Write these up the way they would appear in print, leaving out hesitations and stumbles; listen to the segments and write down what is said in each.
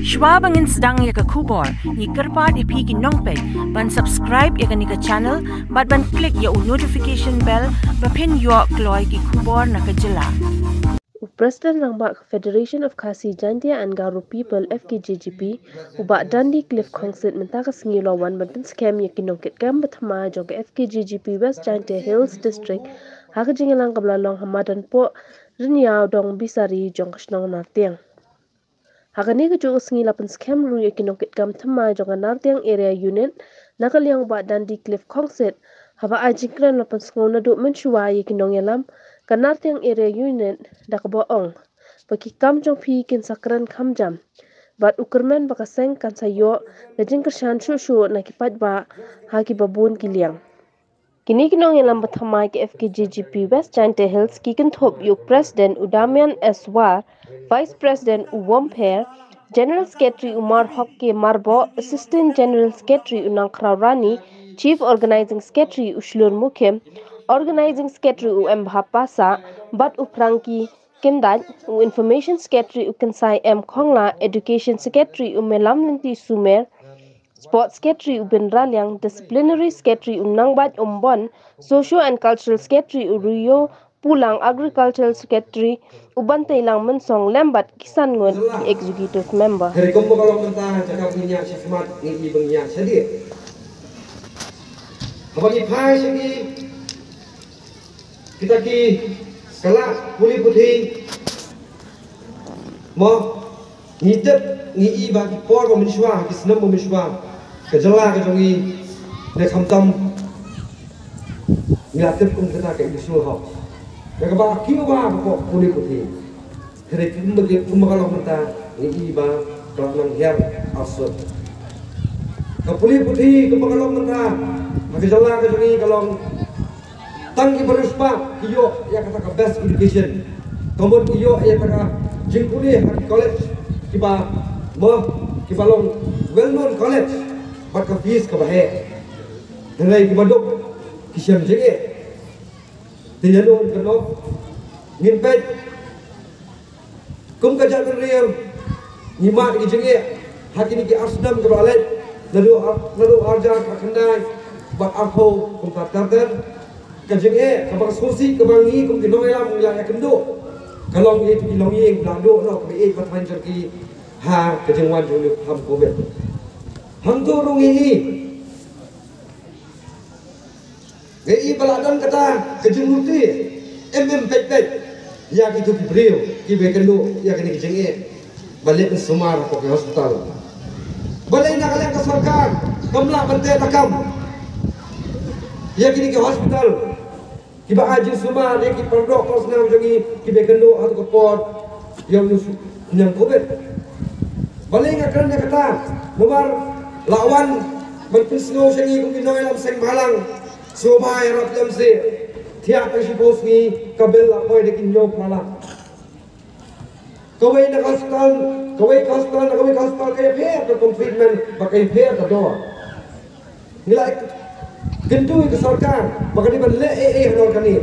Shwa bangin sedang ya ke kubor, ni kerpat ipi ki nongpet, ban subscribe ya ke ni ke channel, ban klik ya notification bell, bapin yo kloy ki kubor na ke jela. President ng Bak Federation of Khasi Jantia and Garo People FKJGP ubak Dundee Cliff Concert mentakas ngilawan banten scam ya kinongkit gam batama jong ke FKJGP West Jantia Hills District haka jingalang kablalong hamadan po rinyao dong bisari jong kasnong nartiang. Haka ni kejurus ngilapan scam ru ya kinongkit gam tama jong nartiang area unit nakaliang ubak Dundee Cliff Concert haba ajingkran lapan skona duk mensyua ya kinong yalam kanar tiang area unit dak boong bagi kam jong pi kin sakran kam jam bat ukermen bakaseng kan sayo lejeng kersan shu na kipat ba haki babun kiliang kini kinong yalam bathamai ke FKJGP West Jantia Hills kikin thop yuk President Udamian Eswar, Vice President Uwomper, General Secretary Umar Hokke Marbo, Assistant General Secretary Unang Kraurani, Chief Organizing Secretary Ushlur Mukim, Organizing Secretary UM Bhapasa, Bat Uprangki Kindat, Information Secretary Ukansai M Khongla, Education Secretary Umelam Linti Sumer, Sports Secretary Ubin Ralyang, Disciplinary Secretary Unangbat Umbon, Social and Cultural Secretary Uruyo Pulang, Agricultural Secretary Ubantay Lang Mensong Lembat Kisan Ngon, Executive Member. Hari kumpul kalau mentah cakap minyak semat ni ibang minyak sedia. Abang ipai segi kita ki kelak pulih putih mau ngidep ngi bagi por memiswa ki senam memiswa kejela ke jongi ne khamtam ngatep kum kita ke isu ho ya ka ba ki wa ko pulih putih hari kum kalau mentah ngi ba kelak nang her asut ka pulih putih kum kalau mentah kejela ke jongi kalau tangki beruspa iyo ya kata ke best education kemudian iyo ya kata jingkuli college kiba kiba long well known college bat ka fees ka bahe nilai kiba dok kisiam jege tiyano kano nginpet kum ka jalan real nyimak ki jege hakini ki asdam ka balet lalu arja ka khandai bat arho kum tartar kajenge kabang susi kabang ni kum kinong elam ngilang ya kendo kalong ye kilong ye blando no ke e patman jerki ha kajengwan julu ham kobet ham tu rungi ge baladan kata kajengurti pet ya gitu brio ki be kendo ya kini kajenge balik sumar ko ke hospital balik nak kalian ke sarkar kamla bante takam ya kini ke hospital kiba aji sumar ya ki perdok kos na jongi kibe kendo atau kepot yang nyang covid balik akan dia kata nomor lawan berpisno sengi kum kinoi lam seng balang sobai rap lam se tiap si bos ni kabel apoi de kinyo pala kawai na hospital kaya phe to treatment pakai phe ka do nilai kentu ke sarkar bakal dibanle hanor kani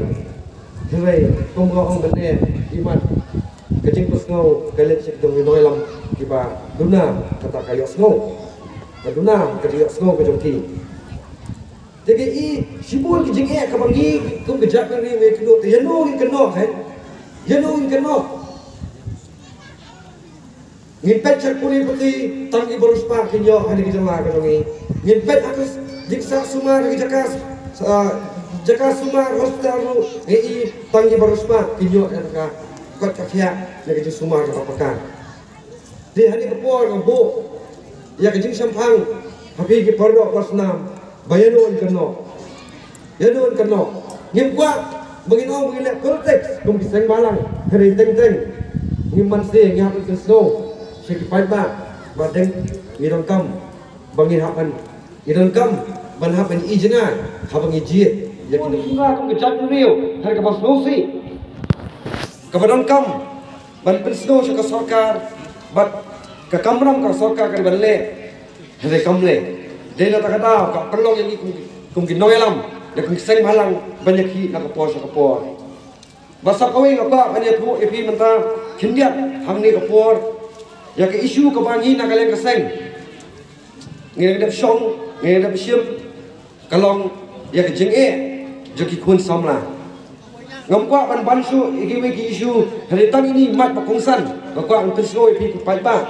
hirai tonggo ong bende iman kecing pusngau kalet sik dong noelam kiba duna kata kayo snow kaduna kayo snow ke jongti jadi sibul ki jinge ka bangi kum gejak ni me kendo yano in keno ngipet cak puli putih tangi beruspa kinyo hani kijala ka dongi ngipet akus jiksa sumar ke jakas sumar hospital ru tangi berusma kinyo ka kot kakia ya ke sumar ka pakan di hani kepor ngbo ya ke jing sampang habi ki pordo pasnam bayanon keno ngimkwa bangino bangile konteks kum kiseng balang hari teng ngimman se ngap ke snow sekipai ba badeng ngirong kam bangin hapan iran kam ban hapan ijna habang ijie yakin nga kum gejat riu har ka basnosi kabadan kam ban pensno sa sarkar bat ka kamram ka sarkar ka balle hare kamle dena ta kata ka perlong yang kum ginoelam de kum seng balang banyak hi na ka por basa kawing apa kanya tu epi menta kindiat hamni ka por ya ke isu kebangi nak kalian keseng ngai dap song ngai dap siam kalong ya ke jeng joki kun samla ngam kwa ban su iki isu hari tang ini mat pakongsan kwa an pesoi pi pai ba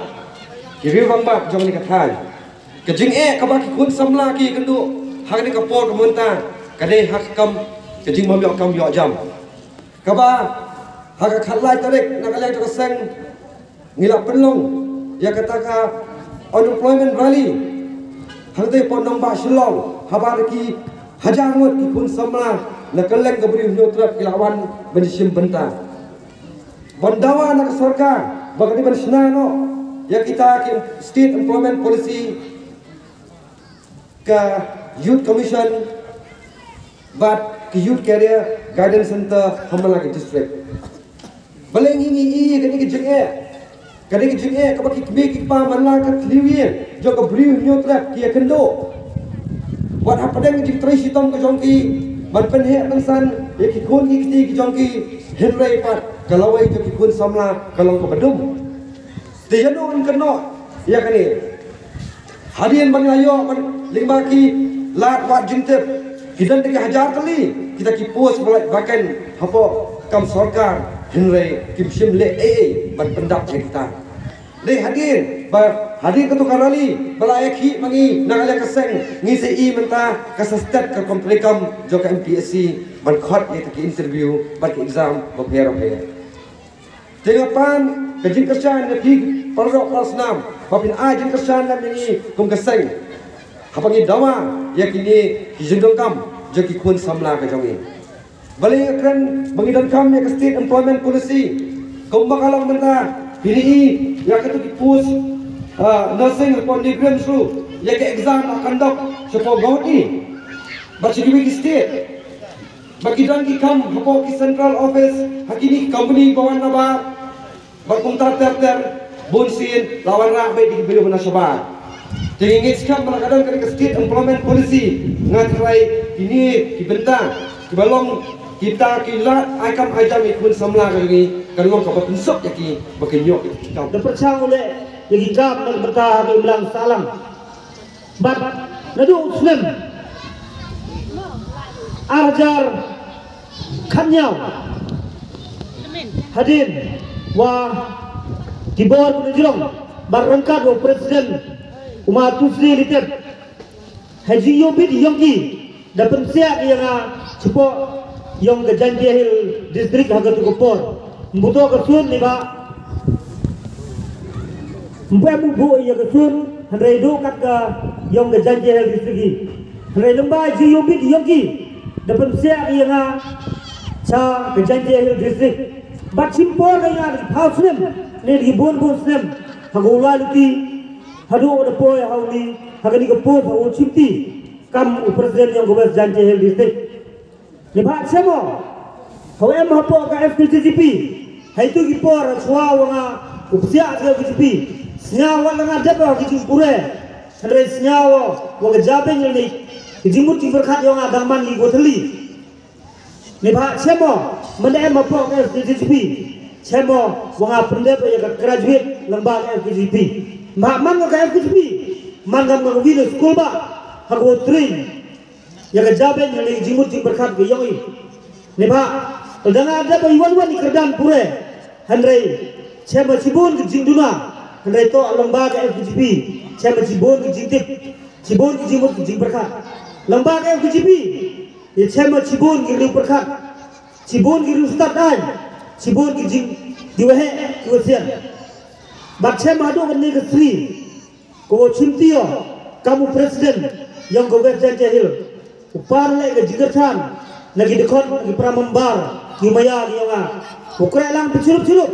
ki ri bang ba jong ni ka thai ke jeng ka ba ki kun samla ki kendu hak ni ka por ka munta ka dei hak kam ke jeng mam yo kam yo jam ka ba hak khalai tarik nak kalian ka seng ngilap penlong ya kata ka unemployment rally hangte pon nong ba shilong habar ki hajar ngot ki kun samla na kaleng ka beri nyotrap kilawan bensim benta bandawa nak sarkar bagani ban snano ya kita ki state employment policy ka youth commission but ki youth career guidance center hamala ki district baleng ini kani ki jenge kani ki jenge ka baki ki pa manla ka kliwi jo ka beri nyotrap ki kendo buat apa dengan diterisi tom ke jongki ban he bangsan ya ki kun ki jongki henry pat kalau ai ki kun samla kalau ko badum tiano an keno ya kani hadian bang ayo ban lima ki lat wat jintep kidan de hajar kali kita ki post bahkan apa kam sarkar henry kim simle ban pendap kita de hadir hadir ketukar rally balai ki mangi nangale keseng ngisi i menta kasastat ka komplekam joka MPSC ban khot ye ki interview ban ki exam ba phero he tengapan ke jing kersan ne ki parok pasnam papin a jing kersan na ni kum keseng hapangi dawa ye kini ki jingdong kam joki kun samla ka jongi balai kan bangi dan kam ye state employment policy kum bakalang menta PDE ya ketu ki pus nursing upon degree through ya ke exam akan dok sepo gaudi bachi ki state bagi dan ki kam hapo ki central office hakini company bawan naba berkontrak ter bonsin lawan ra be di biro nasional tinggi skam kadang ke state employment policy ngatrai ini dibentang ki balong kita kilat akan ajam ikun samla kali kalau kau pensok yaki bakenyok kau terpercaya oleh yang kam dan bertah bilang salam bat nadu usnem ajar kanyau hadir wa dibor menjulong barangkat wa presiden umat tusri litet haji yobid yongki dapat siap yang cepo yang ke Jantia Hill district haga tu kopor mbuto ke sun ni ba mbu ya ke sun handai do kat ka yang ke Jantia Hill district handai lembai ji yobi di yogi dapat siap yang cha ke Jantia Hill district bat simpor dengan house nem ne di bon nem haga ulaliti hadu ada poy hauli haga ni ke po haul chipti kam presiden yang gobas Jantia Hill district Lepas semua, kalau em hapo ka FKGP, hai tu kipor chua wanga upsia ka FKGP, senyawa langa dapat kita pure, hari senyawa wanga jabe ni, kijimut berkat yang ada man ni goteli. Lepas semua, mana em hapo ka FKGP, semua wanga pendep yang graduate lembaga FKGP, mak man ka FKGP, man gam ka video school ba, hago train. Yang kejaben yang jimut jim berkat ke yoi nepa dengan ada bayuan-wan kerdan pure handai cema cibun ke jingduna handai to lembaga FKGP cema cibun ke jintip cibun ke jimut ke jim berkat lembaga FKGP ya cema cibun ke liu berkat cibun ke liu start dan cibun ke jing diwehe kuasian bak cema ado kan ni ke sri ko cimtio kamu presiden yang kau Jantia Hill upar lagi jigertan lagi dekon lagi pramembar gimaya dia ngah pokoknya lang pecurup-curup